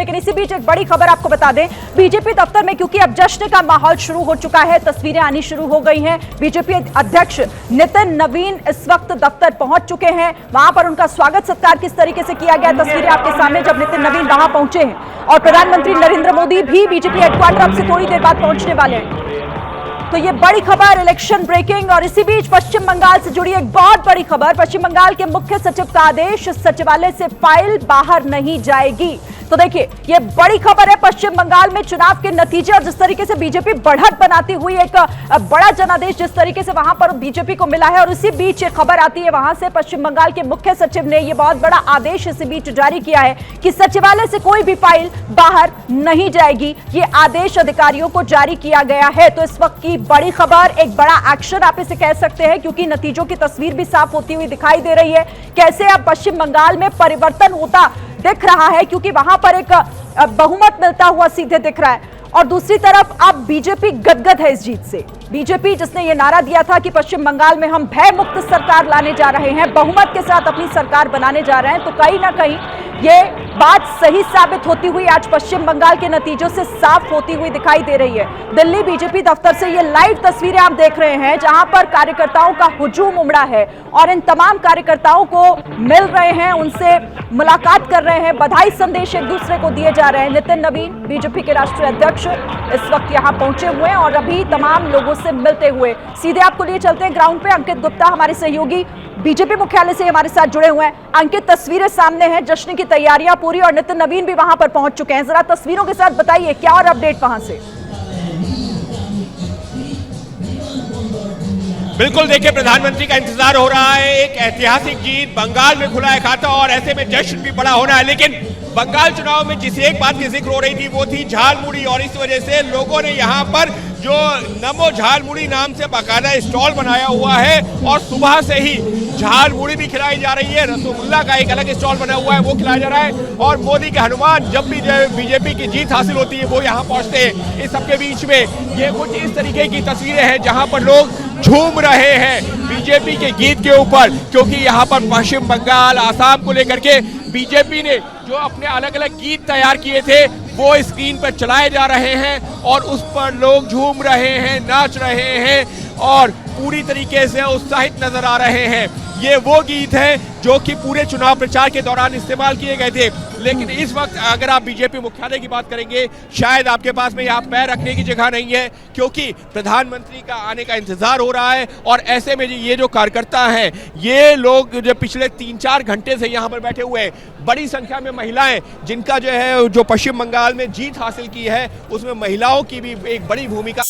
लेकिन इसी बीच एक बड़ी खबर आपको बता दें, बीजेपी दफ्तर में क्योंकि अब जश्न का माहौल शुरू हो चुका है, तस्वीरें आनी शुरू हो गई हैं। बीजेपी अध्यक्ष नितिन नवीन इस वक्त दफ्तर पहुंच चुके हैं। वहां पर उनका स्वागत सत्कार किस तरीके से किया गया, तस्वीरें आपके सामने जब नितिन नवीन वहां पहुंचे हैं। और प्रधानमंत्री नरेंद्र मोदी भी बीजेपी हेडक्वार्टर अब से थोड़ी देर बाद पहुंचने वाले हैं। तो ये बड़ी खबर, इलेक्शन ब्रेकिंग। और इसी बीच पश्चिम बंगाल से जुड़ी एक बहुत बड़ी खबर, पश्चिम बंगाल के मुख्य सचिव का आदेश, सचिवालय से फाइल बाहर नहीं जाएगी। तो देखिए, ये बड़ी खबर है। पश्चिम बंगाल में चुनाव के नतीजे और जिस तरीके से बीजेपी बढ़त बनाती हुई एक बड़ा जनादेश जिस तरीके से वहां पर बीजेपी को मिला है, और इसी बीच एक खबर आती है वहां से, पश्चिम बंगाल के मुख्य सचिव ने यह बहुत बड़ा आदेश इसी बीच जारी किया है कि सचिवालय से कोई भी फाइल बाहर नहीं जाएगी। ये आदेश अधिकारियों को जारी किया गया है। तो इस वक्त की बड़ी खबर, एक बड़ा एक्शन आप इसे कह सकते हैं, क्योंकि नतीजों की तस्वीर भी साफ होती हुई दिखाई दे रही है। कैसे अब पश्चिम बंगाल में परिवर्तन होता दिख रहा है, क्योंकि वहां पर एक बहुमत मिलता हुआ सीधे दिख रहा है। और दूसरी तरफ अब बीजेपी गदगद है इस जीत से। बीजेपी जिसने ये नारा दिया था कि पश्चिम बंगाल में हम भय मुक्त सरकार लाने जा रहे हैं, बहुमत के साथ अपनी सरकार बनाने जा रहे हैं, तो कहीं ना कहीं ये बात सही साबित होती हुई आज पश्चिम बंगाल के नतीजों से साफ होती हुई दिखाई दे रही है। दिल्ली बीजेपी दफ्तर से ये लाइव तस्वीरें आप देख रहे हैं, जहां पर कार्यकर्ताओं का हुजूम उमड़ा है और इन तमाम कार्यकर्ताओं को मिल रहे हैं, उनसे मुलाकात कर रहे हैं, बधाई संदेश एक दूसरे को दिए जा रहे हैं। नितिन नवीन बीजेपी के राष्ट्रीय अध्यक्ष इस वक्त यहां पहुंचे हुए हैं और अभी तमाम लोगों से मिलते हुए सीधे आपको लिए चलते हैं ग्राउंड पे। अंकित गुप्ता हमारे सहयोगी बीजेपी मुख्यालय से हमारे साथ जुड़े हुए हैं। अंकित, तस्वीरें सामने हैं, जश्न की तैयारियां पूरी और नितिन नवीन भी वहां पर पहुंच चुके हैं। जरा तस्वीरों के साथ बताइए क्या और अपडेट वहां से। बिल्कुल, देखिए, प्रधानमंत्री का इंतजार हो रहा है। एक ऐतिहासिक जीत, बंगाल में खुला है खाता और ऐसे में जश्न भी बड़ा होना है। लेकिन बंगाल चुनाव में जिस एक बात की जिक्र हो रही थी वो थी झालमुड़ी, और इस वजह से लोगों ने यहाँ पर जो नमो झालमुड़ी नाम से बाकायदा स्टॉल बनाया हुआ है और सुबह से ही झालमुड़ी भी खिलाई जा रही है, रसगुल्ला का एक अलग स्टॉल बना हुआ है वो खिलाया जा रहा है। और मोदी के हनुमान जब भी बीजेपी की जीत हासिल होती है वो यहाँ पहुँचते हैं। इस सबके बीच में ये कुछ इस तरीके की तस्वीरें हैं जहाँ पर लोग झूम रहे हैं बीजेपी के गीत के ऊपर, क्योंकि यहाँ पर पश्चिम बंगाल, आसाम को लेकर के बीजेपी ने जो अपने अलग अलग गीत तैयार किए थे वो स्क्रीन पर चलाए जा रहे हैं और उस पर लोग झूम रहे हैं, नाच रहे हैं और पूरी तरीके से उत्साहित नजर आ रहे हैं। ये वो गीत हैं जो कि पूरे चुनाव प्रचार के दौरान इस्तेमाल किए गए थे। लेकिन इस वक्त अगर आप बीजेपी मुख्यालय की बात करेंगे, शायद आपके पास में यहाँ पैर रखने की जगह नहीं है, क्योंकि प्रधानमंत्री का आने का इंतजार हो रहा है। और ऐसे में ये जो कार्यकर्ता हैं, ये लोग जो पिछले 3-4 घंटे से यहाँ पर बैठे हुए हैं, बड़ी संख्या में महिलाएं, जिनका जो है जो पश्चिम बंगाल में जीत हासिल की है उसमें महिलाओं की भी एक बड़ी भूमिका